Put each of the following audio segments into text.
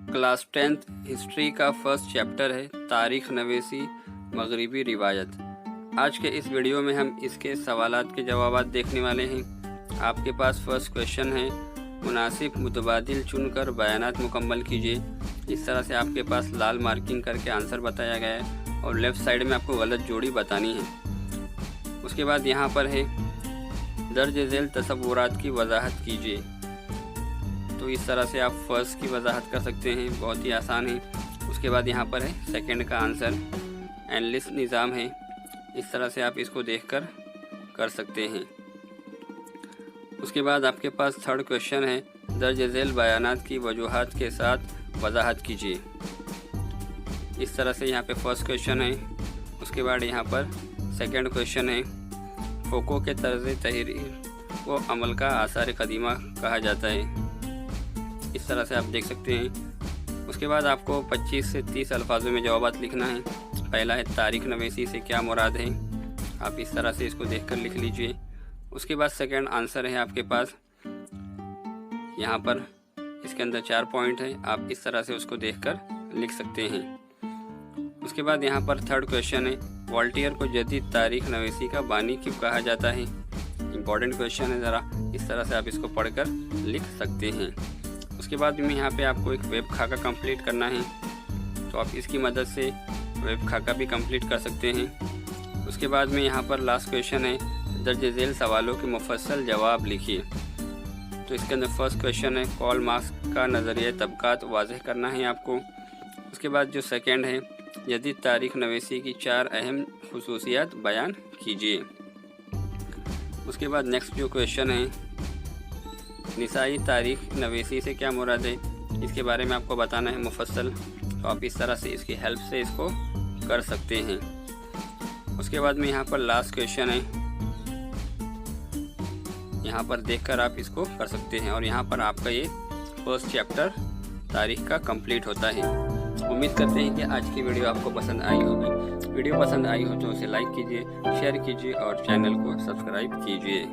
Class 10th history का first chapter है तारीख़ नवेसी मगरिबी रिवायत। आज के इस वीडियो में हम इसके सवालात के जवाबात देखने वाले हैं। आपके पास फर्स्ट क्वेश्चन है, मुनासिब मुतबादिल चुनकर बयानात मुकम्मल कीजिए। इस तरह से आपके पास लाल मार्किंग करके आंसर बताया गया है और लेफ़्ट साइड में आपको गलत जोड़ी बतानी है। उसके बाद यहाँ पर है दर्ज झेल तसव्वुरात की वजाहत कीजिए। तो इस तरह से आप फर्स्ट की वजाहत कर सकते हैं, बहुत ही आसान है। उसके बाद यहाँ पर है सेकंड का आंसर, एनलिस्ट निज़ाम है। इस तरह से आप इसको देखकर कर सकते हैं। उसके बाद आपके पास थर्ड क्वेश्चन है, दर्ज झेल बयानात की वजूहात के साथ वजाहत कीजिए। इस तरह से यहाँ पे फर्स्ट क्वेश्चन है। उसके बाद यहाँ पर सेकंड क्वेश्चन है, फोको के तर्ज़ तहरीर को अमल का आसार कदीमा कहा जाता है। इस तरह से आप देख सकते हैं। उसके बाद आपको 25 से 30 अल्फाजों में जवाबात लिखना है। पहला है तारीख़ नवेसी से क्या मुराद है, आप इस तरह से इसको देखकर लिख लीजिए। उसके बाद सेकंड आंसर है आपके पास, यहाँ पर इसके अंदर 4 पॉइंट है, आप इस तरह से उसको देखकर लिख सकते हैं। उसके बाद यहाँ पर थर्ड क्वेश्चन है, वॉल्टियर को जदीद तारीख़ नवेसी का बानी क्यों कहा जाता है। इम्पॉर्टेंट क्वेश्चन है, ज़रा इस तरह से आप इसको पढ़कर लिख सकते हैं। उसके बाद में यहाँ पे आपको एक वेब खाका कंप्लीट करना है, तो आप इसकी मदद से वेब खाका भी कंप्लीट कर सकते हैं। उसके बाद में यहाँ पर लास्ट क्वेश्चन है, दर्ज झेल सवालों के मुफस्सल जवाब लिखिए। तो इसके अंदर फर्स्ट क्वेश्चन है, कॉल मार्क्स का नज़रिया तबकात वाज़ेह करना है आपको। उसके बाद जो सेकेंड है, जदीद तारीख़ नवेसी की 4 अहम खुसूसियात बयान कीजिए। उसके बाद नेक्स्ट जो क्वेश्चन है, निसाई तारीख़ नवेसी से क्या मुराद है, इसके बारे में आपको बताना है मुफस्सल। तो आप इस तरह से इसकी हेल्प से इसको कर सकते हैं। उसके बाद में यहाँ पर लास्ट क्वेश्चन है, यहाँ पर देखकर आप इसको कर सकते हैं। और यहाँ पर आपका ये फर्स्ट चैप्टर तारीख़ का कंप्लीट होता है। उम्मीद करते हैं कि आज की वीडियो आपको पसंद आई होगी। वीडियो पसंद आई हो तो उसे लाइक कीजिए, शेयर कीजिए और चैनल को सब्सक्राइब कीजिए।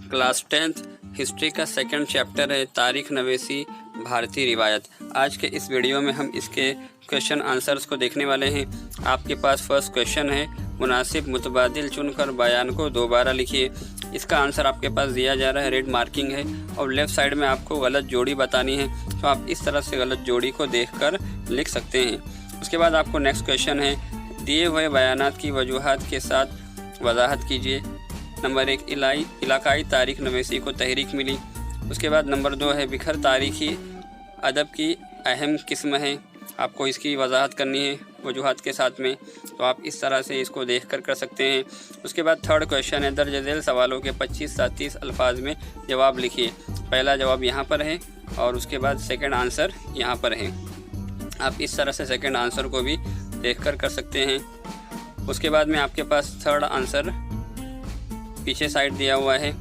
क्लास 10th हिस्ट्री का सेकंड चैप्टर है तारीख़ नवेसी भारतीय रिवायत। आज के इस वीडियो में हम इसके क्वेश्चन आंसर्स को देखने वाले हैं। आपके पास फर्स्ट क्वेश्चन है, मुनासिब मुतबादिल चुनकर बयान को दोबारा लिखिए। इसका आंसर आपके पास दिया जा रहा है, रेड मार्किंग है और लेफ़्ट साइड में आपको गलत जोड़ी बतानी है। तो आप इस तरह से गलत जोड़ी को देखकर लिख सकते हैं। उसके बाद आपको नेक्स्ट क्वेश्चन है, दिए हुए बयानात की वजूहात के साथ वजाहत कीजिए। नंबर 1, इलाकाई तारीख़ नवेसी को तहरीक मिली। उसके बाद नंबर 2 है, बिखर तारीख़ी अदब की अहम किस्म है, आपको इसकी वजाहत करनी है वजूहात के साथ में। तो आप इस तरह से इसको देखकर कर सकते हैं। उसके बाद थर्ड क्वेश्चन है, दर्ज झेल सवालों के 25 से 30 अल्फाज में जवाब लिखिए। पहला जवाब यहाँ पर है और उसके बाद सेकंड आंसर यहाँ पर है। आप इस तरह से सेकंड आंसर को भी देखकर कर सकते हैं। उसके बाद में आपके पास थर्ड आंसर पीछे साइड दिया हुआ है।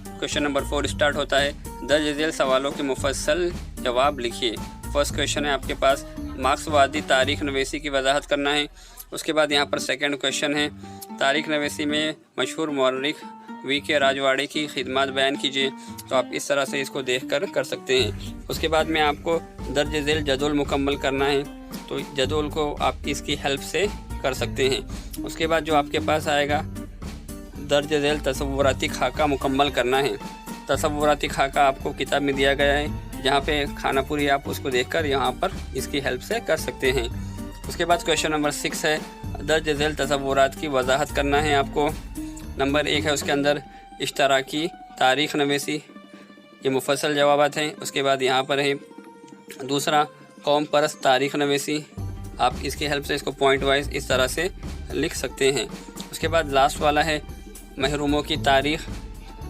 क्वेश्चन नंबर 4 स्टार्ट होता है, दर्ज झेल सवालों के मुफस्सल जवाब लिखिए। फर्स्ट क्वेश्चन है आपके पास, मार्क्सवादी तारीख़ नवेसी की वजाहत करना है। उसके बाद यहाँ पर सेकंड क्वेश्चन है, तारीख़ नवेसी में मशहूर मौर्रिख वी.के. राजवाड़े की खिदमत बयान कीजिए। तो आप इस तरह से इसको देखकर कर सकते हैं। उसके बाद में आपको दर्ज झेल जदोल मुकम्मल करना है, तो जदोल को आप इसकी हेल्प से कर सकते हैं। उसके बाद जो आपके पास आएगा, दर्ज झेल तसव्वुराती खाका मुकम्मल करना है। तसव्वुराती खाका आपको किताब में दिया गया है, जहाँ पे खाना पूरी आप उसको देखकर यहाँ पर इसकी हेल्प से कर सकते हैं। उसके बाद क्वेश्चन नंबर 6 है, दर्ज झेल तसव्वुरात की वजाहत करना है आपको। नंबर 1 है, उसके अंदर इश्तराकी तारीख़ नवेसी, ये मुफस्सल जवाबात हैं। उसके बाद यहाँ पर है दूसरा, कौम परस्त तारीख़ नवेसी, आप इसकी हेल्प से इसको पॉइंट वाइज इस तरह से लिख सकते हैं। उसके बाद लास्ट वाला है महरूमों की तारीख़,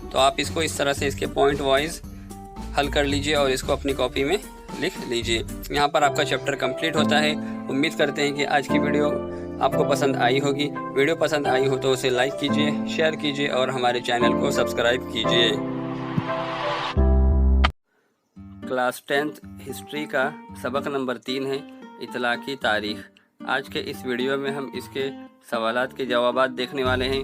तो आप इसको इस तरह से इसके पॉइंट वाइज हल कर लीजिए और इसको अपनी कॉपी में लिख लीजिए। यहाँ पर आपका चैप्टर कंप्लीट होता है। उम्मीद करते हैं कि आज की वीडियो आपको पसंद आई होगी। वीडियो पसंद आई हो तो उसे लाइक कीजिए, शेयर कीजिए और हमारे चैनल को सब्सक्राइब कीजिए। क्लास 10th हिस्ट्री का सबक नंबर 3 है, इतलाक़ी तारीख़। आज के इस वीडियो में हम इसके सवालात के जवाबात देखने वाले हैं।